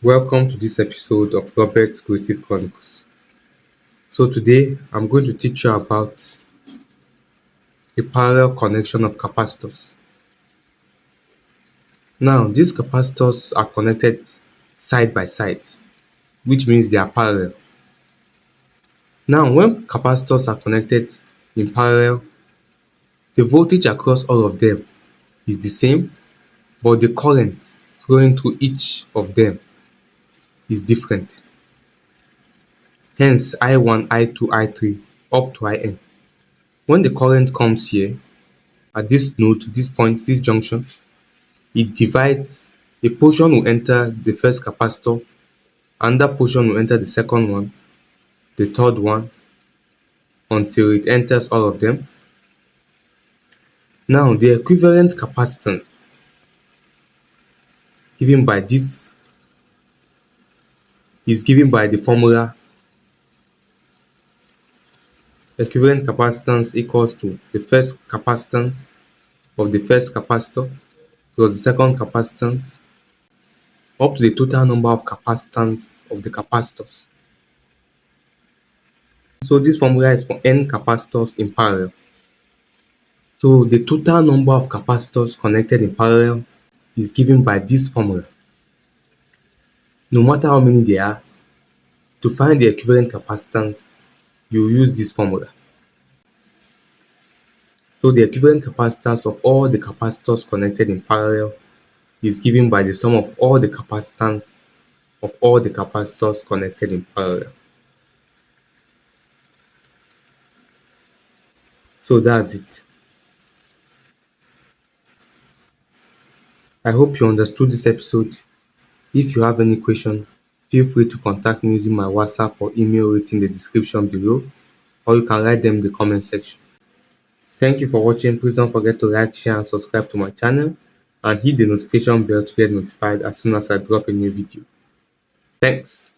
Welcome to this episode of Robert's Creative Chronicles. So today I'm going to teach you about the parallel connection of capacitors. Now these capacitors are connected side by side, which means they are parallel. Now when capacitors are connected in parallel, the voltage across all of them is the same, but the current flowing through each of them is different. Hence I1, I2, I3 up to In. When the current comes here at this node, this point, this junction, it divides. A portion will enter the first capacitor, another portion will enter the second one, the third one, until it enters all of them. Now the equivalent capacitance given by this is given by the formula. Equivalent capacitance equals to the first capacitance of the first capacitor plus the second capacitance up to the total number of capacitance of the capacitors. So this formula is for n capacitors in parallel. So the total number of capacitors connected in parallel is given by this formula. No matter how many there are, to find the equivalent capacitance, you use this formula. So the equivalent capacitance of all the capacitors connected in parallel is given by the sum of all the capacitance of all the capacitors connected in parallel. So that's it. I hope you understood this episode. If you have any question, feel free to contact me using my WhatsApp or email written in the description below, or you can write them in the comment section. Thank you for watching. Please don't forget to like, share and subscribe to my channel and hit the notification bell to get notified as soon as I drop a new video. Thanks.